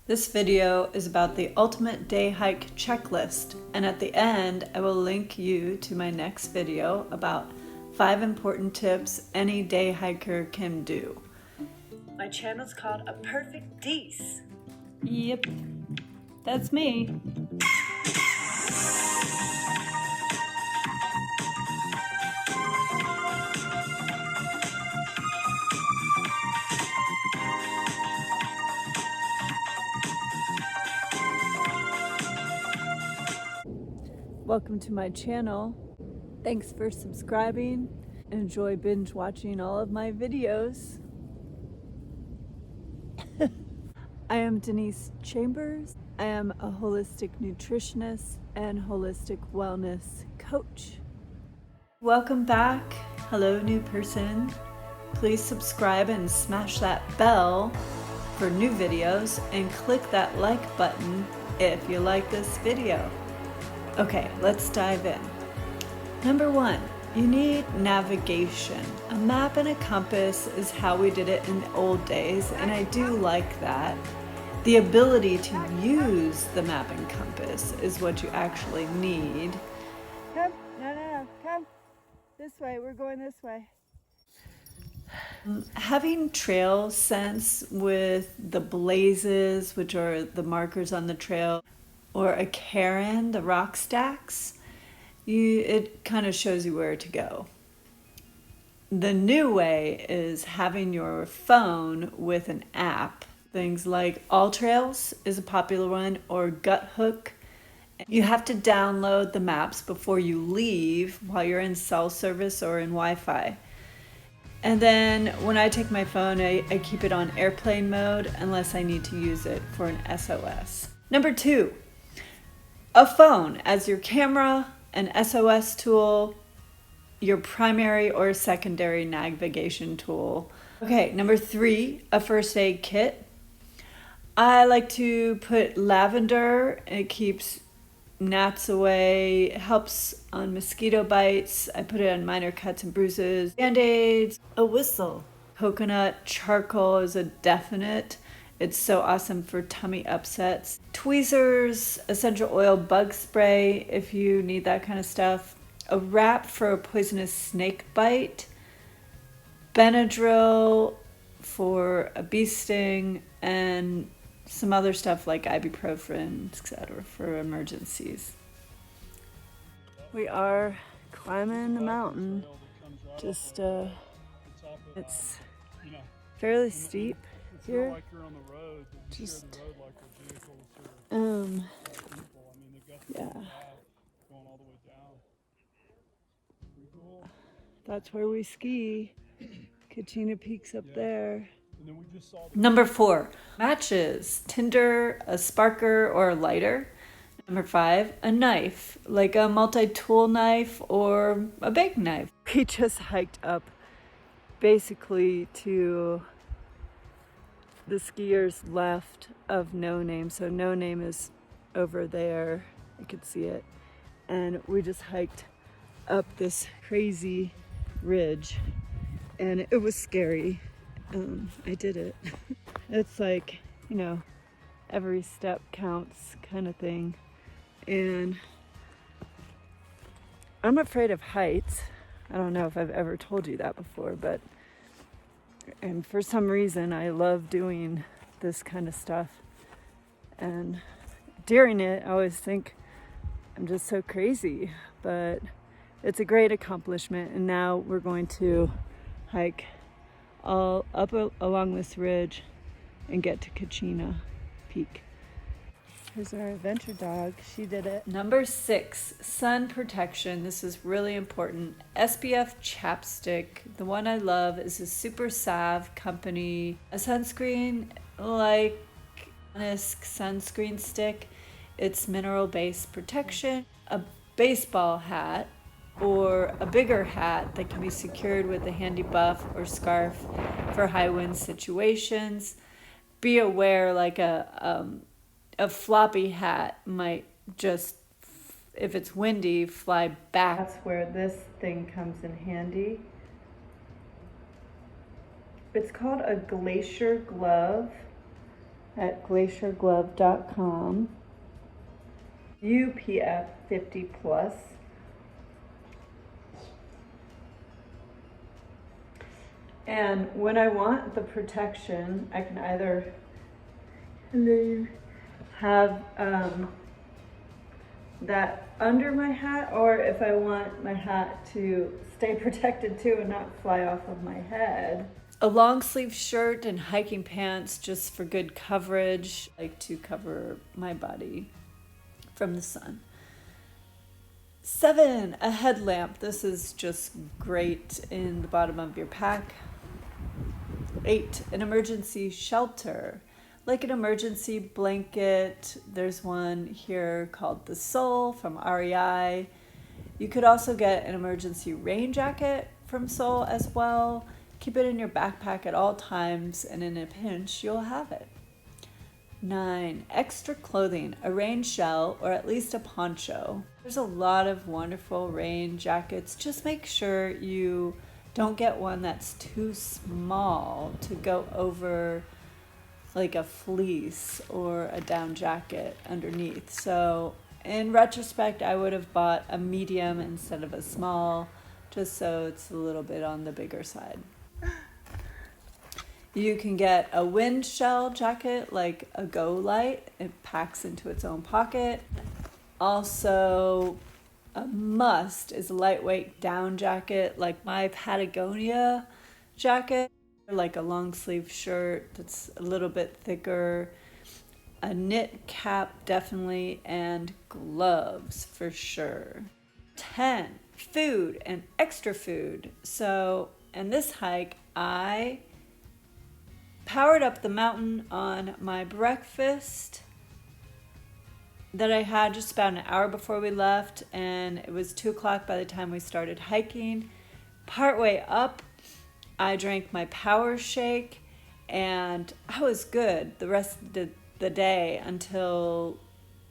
This video is about the ultimate day hike checklist, and at the end I will link you to my next video about 5 important tips any day hiker can do. My channel is called A Perfect Dix. Yep, that's me. Welcome to my channel. Thanks for subscribing. Enjoy binge watching all of my videos. I am Denise Chambers. I am a holistic nutritionist and holistic wellness coach. Welcome back. Hello, new person. Please subscribe and smash that bell for new videos and click that like button if you like this video. Okay, let's dive in. Number 1, you need navigation. A map and a compass is how we did it in the old days, and I do like that. The ability to use the map and compass is what you actually need. Come, no, come. This way, we're going this way. Having trail sense with the blazes, which are the markers on the trail, or a cairn, the rock stacks, it kind of shows you where to go. The new way is having your phone with an app. Things like All Trails is a popular one, or Gut Hook. You have to download the maps before you leave while you're in cell service or in Wi-Fi. And then when I take my phone, I keep it on airplane mode unless I need to use it for an SOS. Number 2, a phone as your camera, an SOS tool, your primary or secondary navigation tool. Okay, number 3, a first aid kit. I like to put lavender. It keeps gnats away, helps on mosquito bites. I put it on minor cuts and bruises. Band-aids, a whistle. Coconut charcoal is a definite. It's so awesome for tummy upsets. Tweezers, essential oil bug spray if you need that kind of stuff. A wrap for a poisonous snake bite. Benadryl for a bee sting, and some other stuff like ibuprofen, etc. for emergencies. We are climbing the mountain. Just, it's fairly steep here. Just, yeah. That's where we ski. Kachina Peak's up there. Number 4, matches, tinder, a sparker, or a lighter. Number 5, a knife, like a multi-tool knife or a big knife. We just hiked up basically to the skiers left of No Name. So No Name is over there. You can see it. And we just hiked up this crazy ridge. And it was scary. I did it. It's like, every step counts kind of thing. And I'm afraid of heights. I don't know if I've ever told you that before, and for some reason I love doing this kind of stuff. And during it, I always think I'm just so crazy, but it's a great accomplishment. And now we're going to hike all up along this ridge and get to Kachina Peak. Here's our adventure dog. She did it. Number 6, sun protection. This is really important. SPF chapstick. The one I love is a Super Salve company. A sunscreen like this sunscreen stick. It's mineral-based protection. A baseball hat or a bigger hat that can be secured with a handy buff or scarf for high wind situations. Be aware, like a floppy hat might just, if it's windy, fly back. That's where this thing comes in handy. It's called a glacier glove. at glacierglove.com. UPF 50 plus. And when I want the protection, I can either have that under my hat, or if I want my hat to stay protected too and not fly off of my head. A long sleeve shirt and hiking pants just for good coverage. I like to cover my body from the sun. 7, a headlamp. This is just great in the bottom of your pack. 8, an emergency shelter, like an emergency blanket. There's one here called the Soul from REI. You could also get an emergency rain jacket from Soul as well. Keep it in your backpack at all times, and in a pinch, you'll have it. 9, extra clothing, a rain shell or at least a poncho. There's a lot of wonderful rain jackets. Just make sure you don't get one that's too small to go over like a fleece or a down jacket underneath. So in retrospect, I would have bought a medium instead of a small, just so it's a little bit on the bigger side. You can get a wind shell jacket like a Go Light. It packs into its own pocket. Also, a must is a lightweight down jacket like my Patagonia jacket, like a long sleeve shirt that's a little bit thicker. A knit cap definitely, and gloves for sure. 10, food and extra food. So in this hike, I powered up the mountain on my breakfast that I had just about an hour before we left, and it was 2 o'clock by the time we started hiking. Partway up, I drank my power shake, and I was good the rest of the day until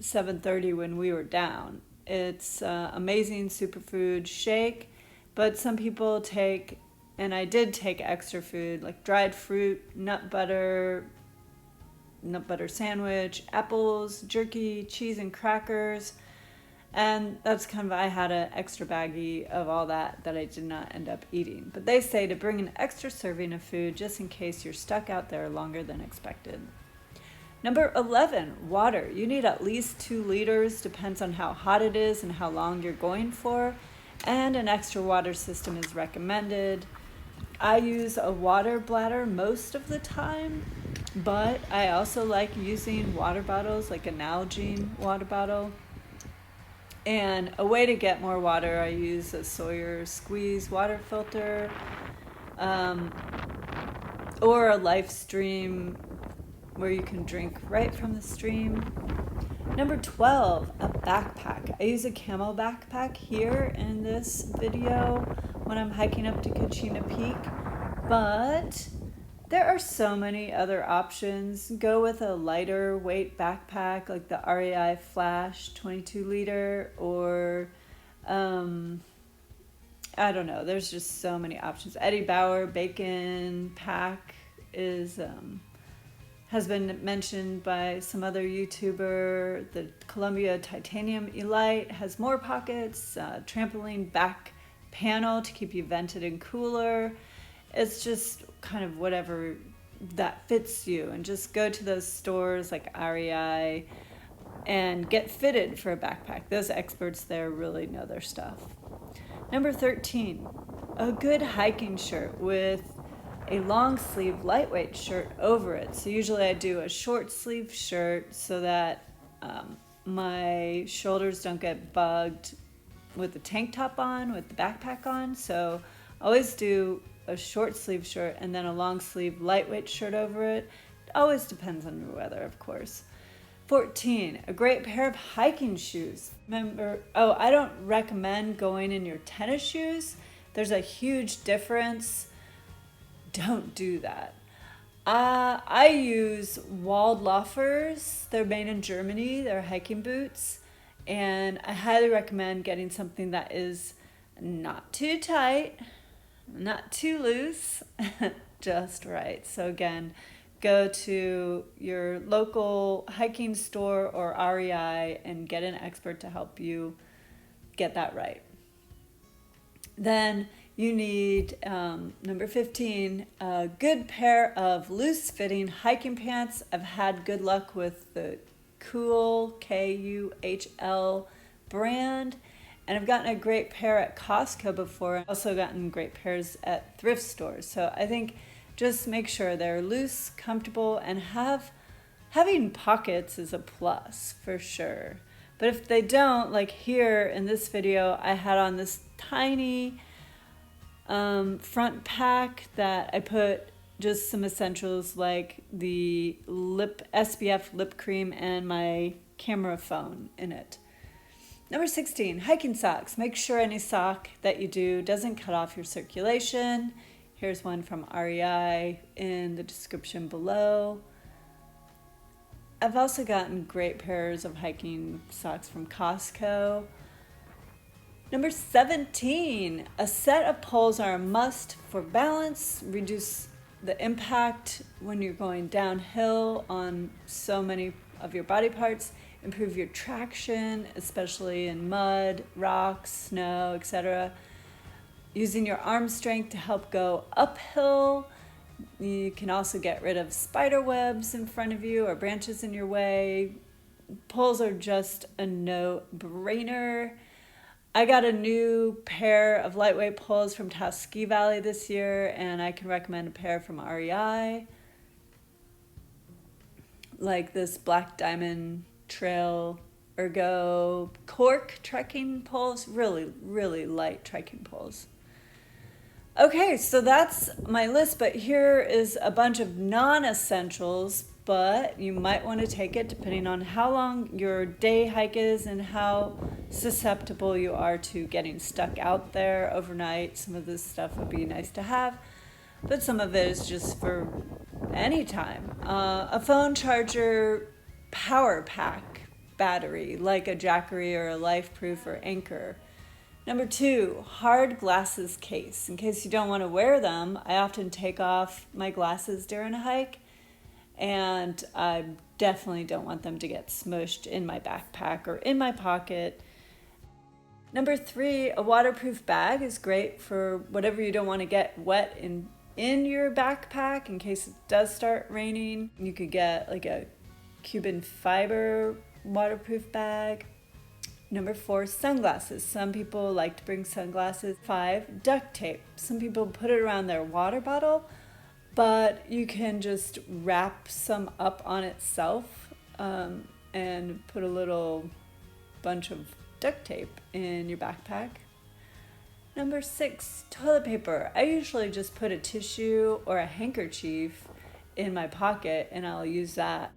7:30 when we were down. It's amazing superfood shake, but some people take, and I did take extra food like dried fruit, nut butter sandwich, apples, jerky, cheese, and crackers. And that's kind of, I had an extra baggie of all that I did not end up eating. But they say to bring an extra serving of food just in case you're stuck out there longer than expected. Number 11, water. You need at least 2 liters, depends on how hot it is and how long you're going for. And an extra water system is recommended. I use a water bladder most of the time, but I also like using water bottles, like a Nalgene water bottle. And a way to get more water, I use a Sawyer Squeeze water filter, or a Life Stream where you can drink right from the stream. Number 12, a backpack. I use a camo backpack here in this video when I'm hiking up to Kachina Peak, but there are so many other options. Go with a lighter weight backpack like the REI Flash 22 liter, or I don't know, there's just so many options. Eddie Bauer Bacon Pack has been mentioned by some other YouTuber. The Columbia Titanium Elite has more pockets, trampoline back panel to keep you vented and cooler. It's just kind of whatever that fits you, and just go to those stores like REI and get fitted for a backpack. Those experts there really know their stuff. Number 13, a good hiking shirt with a long sleeve lightweight shirt over it. So usually I do a short sleeve shirt so that my shoulders don't get bugged with the tank top on, with the backpack on. So I always do a short sleeve shirt and then a long sleeve lightweight shirt over it. It always depends on the weather, of course. 14, a great pair of hiking shoes. I don't recommend going in your tennis shoes. There's a huge difference. Don't do that. I use Waldlofers. They're made in Germany. They're hiking boots. And I highly recommend getting something that is not too tight, not too loose, just right. So again, go to your local hiking store or REI and get an expert to help you get that right. Then you need, number 15, a good pair of loose-fitting hiking pants. I've had good luck with the Kuhl, Kuhl brand, and I've gotten a great pair at Costco before. I've also gotten great pairs at thrift stores. So I think just make sure they're loose, comfortable, and having pockets is a plus for sure. But if they don't, like here in this video, I had on this tiny front pack that I put just some essentials like the SPF lip cream and my camera phone in it. Number 16, hiking socks. Make sure any sock that you do doesn't cut off your circulation. Here's one from REI in the description below. I've also gotten great pairs of hiking socks from Costco. Number 17, a set of poles are a must for balance, reduce the impact when you're going downhill on so many of your body parts, improve your traction, especially in mud, rocks, snow, etc. Using your arm strength to help go uphill. You can also get rid of spider webs in front of you or branches in your way. Poles are just a no-brainer. I got a new pair of lightweight poles from Taosskivalley this year, and I can recommend a pair from REI. Like this Black Diamond Trail Ergo cork trekking poles. Really, really light trekking poles. Okay, so that's my list, but here is a bunch of non-essentials, but you might want to take it depending on how long your day hike is and how susceptible you are to getting stuck out there overnight. Some of this stuff would be nice to have, but some of it is just for any time. A phone charger power pack battery, like a Jackery or a Lifeproof or Anchor. Number 2, hard glasses case. In case you don't want to wear them, I often take off my glasses during a hike, and I definitely don't want them to get smushed in my backpack or in my pocket. Number 3, a waterproof bag is great for whatever you don't want to get wet in your backpack in case it does start raining. You could get like a Cuban fiber waterproof bag. Number 4, sunglasses. Some people like to bring sunglasses. 5, duct tape. Some people put it around their water bottle, but you can just wrap some up on itself and put a little bunch of duct tape in your backpack. Number 6, toilet paper. I usually just put a tissue or a handkerchief in my pocket and I'll use that.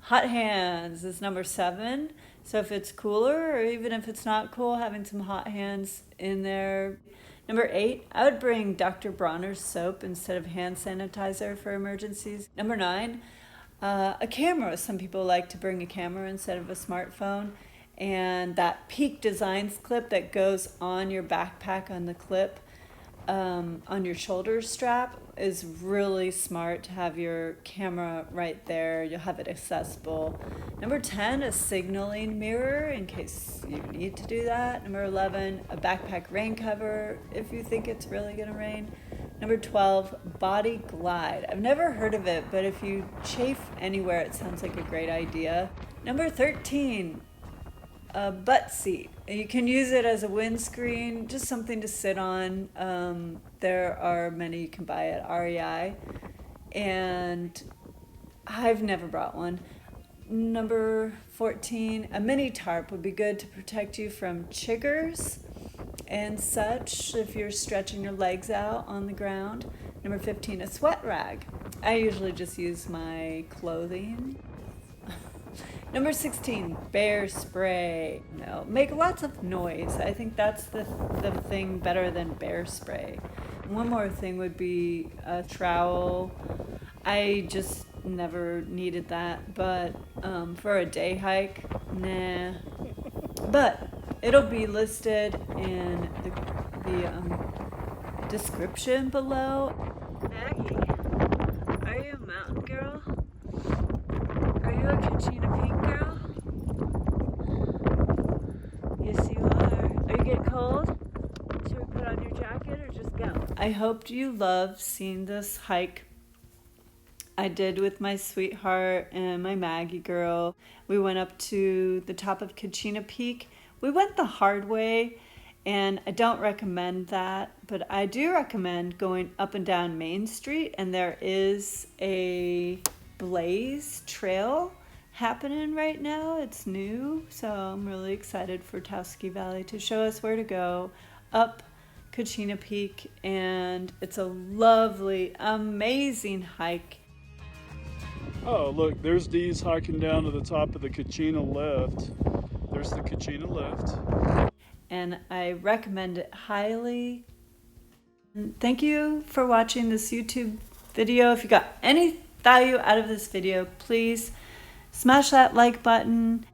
Hot hands is number 7. So if it's cooler or even if it's not cool, having some hot hands in there. Number 8, I would bring Dr. Bronner's soap instead of hand sanitizer for emergencies. Number 9, a camera. Some people like to bring a camera instead of a smartphone. And that Peak Designs clip that goes on your backpack on the clip on your shoulder strap is really smart to have your camera right there. You'll have it accessible. Number 10, a signaling mirror in case you need to do that. Number 11, a backpack rain cover if you think it's really going to rain. Number 12, body glide. I've never heard of it, but if you chafe anywhere, it sounds like a great idea. Number 13, a butt seat. You can use it as a windscreen, just something to sit on. There are many you can buy at REI, and I've never brought one. Number 14, a mini tarp would be good to protect you from chiggers and such if you're stretching your legs out on the ground. Number 15, a sweat rag. I usually just use my clothing. Number 16, bear spray. No, make lots of noise. I think that's the thing better than bear spray. One more thing would be a trowel. I just never needed that, but for a day hike, nah. But it'll be listed in the description below. Maggie, are you a mountain girl? I hoped you loved seeing this hike I did with my sweetheart and my Maggie girl. We went up to the top of Kachina Peak. We went the hard way, and I don't recommend that, but I do recommend going up and down Main Street, and there is a blaze trail happening right now. It's new, so I'm really excited for Taosskivalley to show us where to go up Kachina Peak, and it's a lovely, amazing hike. Oh, look, there's Dee's hiking down to the top of the Kachina lift. There's the Kachina lift. And I recommend it highly. And thank you for watching this YouTube video. If you got any value out of this video, please smash that like button.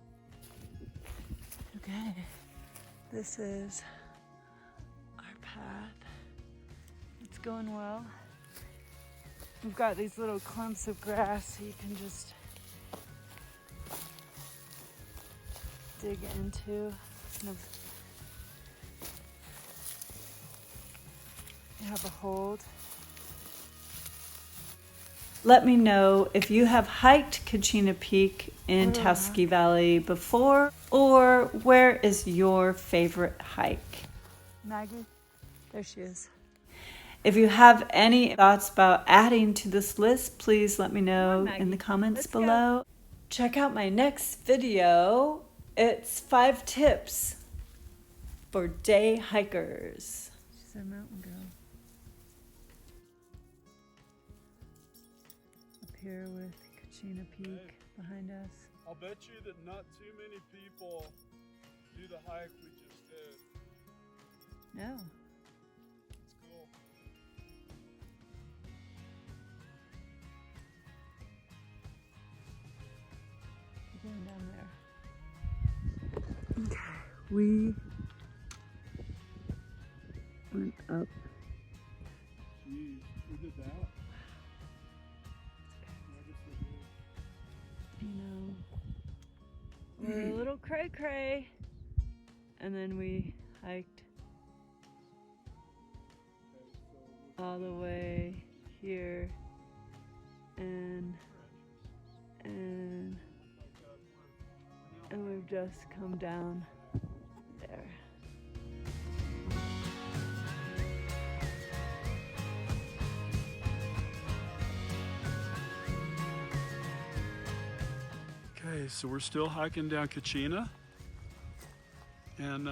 Okay, this is our path. It's going well. We've got these little clumps of grass so you can just dig into. Kind of have a hold. Let me know if you have hiked Kachina Peak in Taosskivalley before, or where is your favorite hike? Maggie, there she is. If you have any thoughts about adding to this list, please let me know in the comments below. Check out my next video. It's 5 tips for day hikers. She's our mountain girl. Up here with Kachina Peak behind us. I'll bet you that not too many people do the hike we just did. No. It's cool. We're going down there. Okay, we went up. Jeez, who did that? You know, we're a little cray-cray, and then we hiked all the way here, and we've just come down there. Okay, so we're still hiking down Kachina, and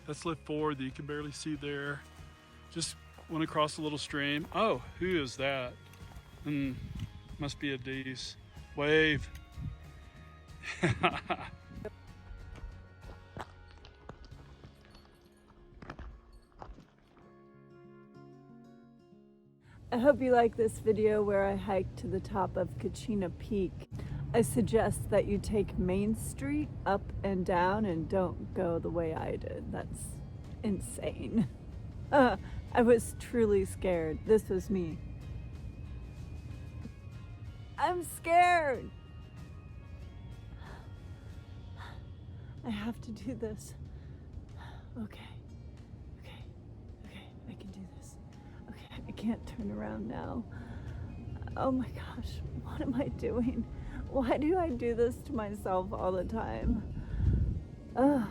that's lift 4 that you can barely see there. Just went across a little stream. Oh, who is that? Must be a Dee's. Wave. I hope you like this video where I hiked to the top of Kachina Peak. I suggest that you take Main Street up and down and don't go the way I did. That's insane. I was truly scared. This was me. I'm scared. I have to do this. Okay, I can do this. Okay, I can't turn around now. Oh my gosh, what am I doing? Why do I do this to myself all the time? Ugh.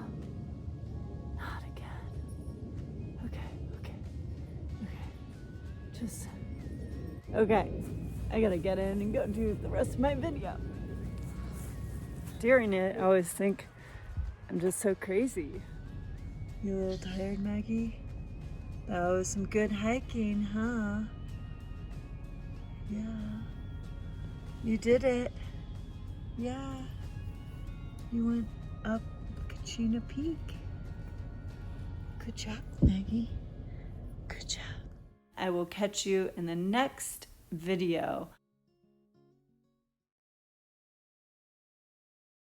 Not again. Okay. Just, okay. I gotta get in and go do the rest of my video. During it, I always think I'm just so crazy. You a little tired, Maggie? That was some good hiking, huh? Yeah. You did it. Yeah. You went up Kachina Peak. Good job, Maggie. Good job. I will catch you in the next video.